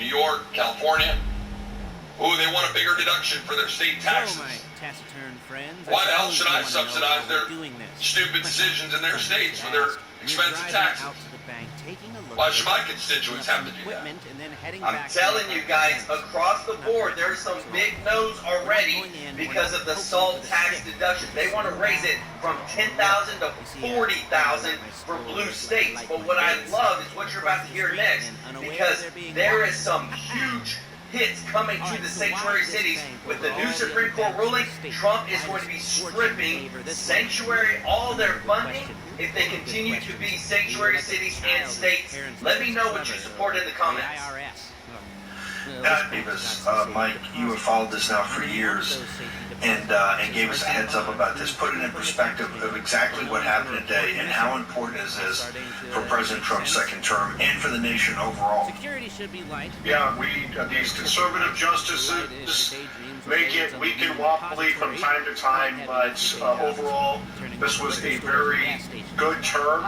New York, California. Ooh, they want a bigger deduction for their state taxes. Why the hell should I subsidize their stupid decisions in their states for their expensive taxes? Why should my constituents have to do that? I'm telling you guys, across the board, there's some big no's already because of the SALT tax deduction. They want to raise it from $10,000 to $40,000 for blue states. But what I love is what you're about to hear next, because there is some huge hits coming to the sanctuary cities with the new Supreme Court ruling. Trump is going to be stripping sanctuary, all their funding, if they continue to be sanctuary cities and states. Let me know what you support in the comments. Davis, Mike, you have followed this now for years and gave us a heads up about this. Put it in perspective of exactly what happened today and how important is this for President Trump's second term and for the nation overall. Yeah, these conservative justices make it weak and wobbly from time to time, but overall, this was a very good term.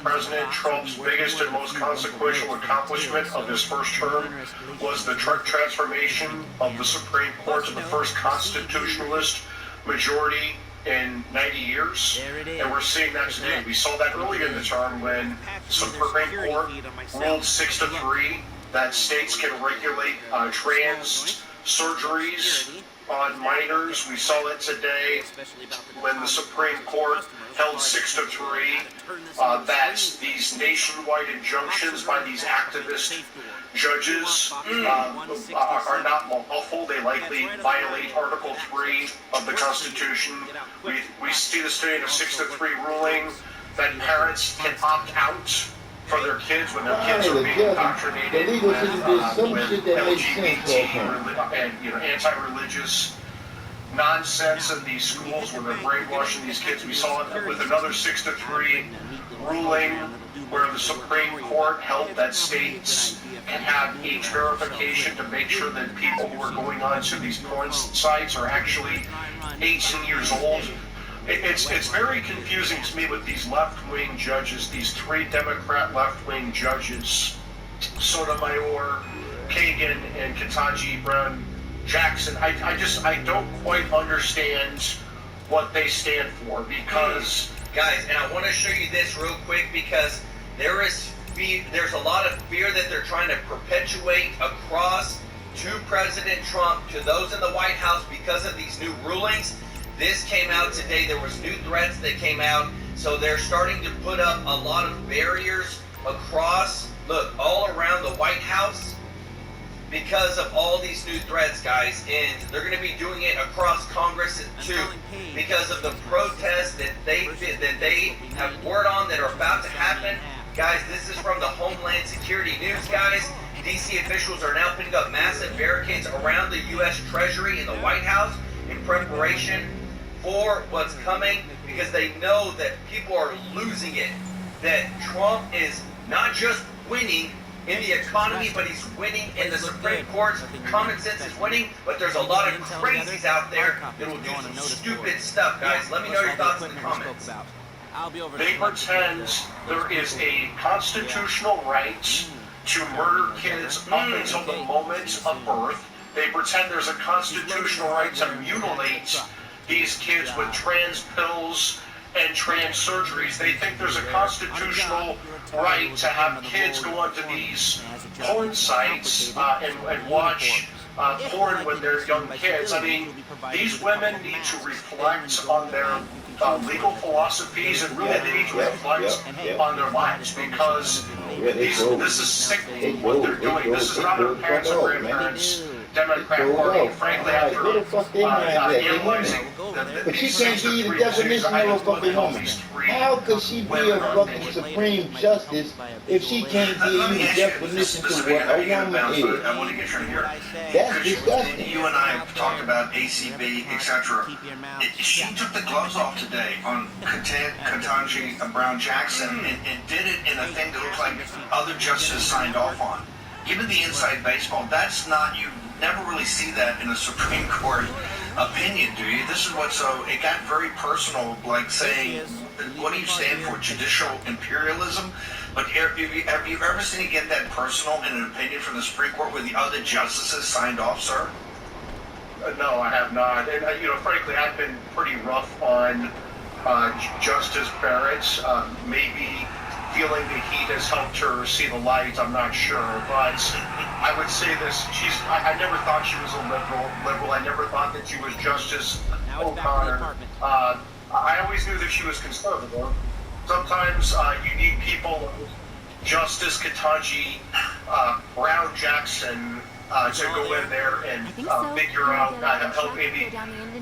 President Trump's biggest and most consequential accomplishment of his first term was the transformation of the Supreme Court to the first constitutionalist majority in 90 years, and we're seeing that today. We saw that early in the term when the Supreme Court ruled 6-3 that states can regulate trans surgeries on minors. We saw it today when the Supreme Court held 6-3 that these nationwide injunctions by these activist judges are not lawful. They likely violate Article 3 of the Constitution. We see the state of 6-3 ruling that parents can opt out for their kids when their kids are being indoctrinated with LGBT and anti-religious nonsense in these schools where they're brainwashing these kids. We saw it with another 6-3 ruling where the Supreme Court held that states can have age verification to make sure that people who are going on to these porn sites are actually 18 years old. It's very confusing to me with these left-wing judges, these three Democrat left-wing judges, Sotomayor, Kagan, and Ketanji Brown Jackson. I don't quite understand what they stand for, because guys, and I want to show you this real quick, because there's a lot of fear that they're trying to perpetuate across to President Trump, to those in the White House, because of these new rulings. This came out today. There was new threats that came out, so they're starting to put up a lot of barriers across, look, all around the White House, because of all these new threats, guys. And they're going to be doing it across Congress too, because of the protests that they have word on that are about to happen. Guys, this is from the Homeland Security News, guys. DC officials are now putting up massive barricades around the U.S. Treasury and the White House in preparation for what's coming, because they know that people are losing it, that Trump is not just winning in the economy, but he's winning in the Supreme Court's common sense is winning, but there's a lot of crazies out there that will do some stupid stuff, guys. Let me know your thoughts in the comments. They pretend there is a constitutional right to murder kids up until the moment of birth. They pretend there's a constitutional right to mutilate these kids with trans pills and trans surgeries. They think there's a constitutional right to have kids go onto these porn sites and watch porn when they're young kids. I mean, these women need to reflect on their legal philosophies, and really they need to reflect on their lives, because this is sickening what they're doing. This is not their parents or grandparents' Democrat Party. Frankly, after analyzing but she can't be the definition of a fucking woman. How could she be a fucking Supreme Justice if she can't be the definition to what a woman is? I want to get your ear. That's disgusting. You and I have talked about ACB, etc. She took the gloves off today on Ketanji Brown Jackson and did it in a thing that looked like other justices signed off on. Given the inside baseball, that's not, you never really see that in a Supreme Court opinion, do you? This is what, so it got very personal, like saying, what do you stand for, judicial imperialism? But have you ever seen it get that personal in an opinion from the Supreme Court where the other justices signed off, sir? No, I have not. And, frankly, I've been pretty rough on Justice Barrett. Maybe feeling the heat has helped her see the light, I'm not sure. But I would say this, I never thought she was a liberal. I never thought that she was Justice O'Connor. I always knew that she was conservative. Sometimes you need people like Justice Ketanji Brown Jackson to go in there and figure out, help maybe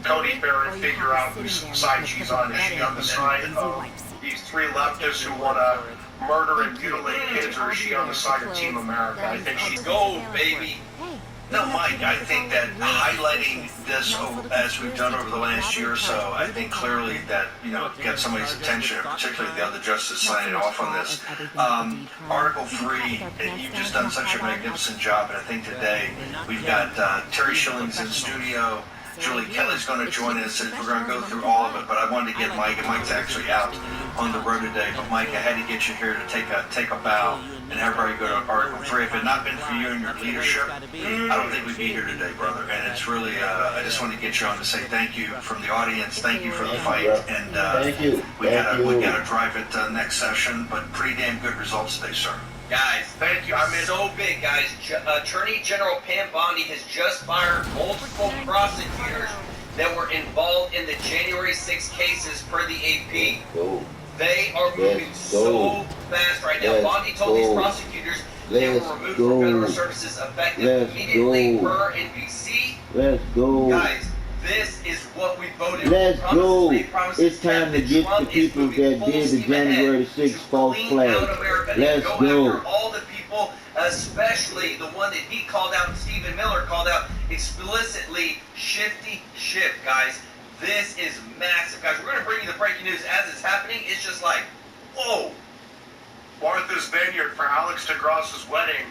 Cody Barrett figure out whose side she's on. Is she on the side of these three leftists who want to murder and mutilate kids, or is she on the side of Team America? I think she's Gold, baby. No, Mike, I think that highlighting this as we've done over the last year or so, I think clearly that, get somebody's attention, particularly the other justice signing off on this. Article 3, you've just done such a magnificent job, and I think today we've got Terry Schilling's in studio. Julie Kelly's going to join us, and we're going to go through all of it, but I wanted to get Mike, and Mike's actually out on the road today, but Mike, I had to get you here to take a bow and have everybody go to Article 3. If it had not been for you and your leadership, I don't think we'd be here today, brother, and it's really, I just wanted to get you on to say thank you from the audience, thank you for the fight, and thank you. we got to drive it next session, but pretty damn good results today, sir. Guys, thank you. I mean, so big, guys. Attorney General Pam Bondi has just fired multiple prosecutors that were involved in the January 6 cases per the AP. They are moving so fast right now. Bondi told these prosecutors they were removed from federal services effective immediately per NBC. Let's go. Guys, this is what we voted. Let's go. It's time to get the people that did the January 6th false flag. Let's go. All the people, especially the one that he called out, Stephen Miller called out explicitly, shifty shift, guys. This is massive, guys. We're going to bring you the breaking news as it's happening. It's just like, whoa. Martha's Vineyard for Alex DeGrasse's wedding.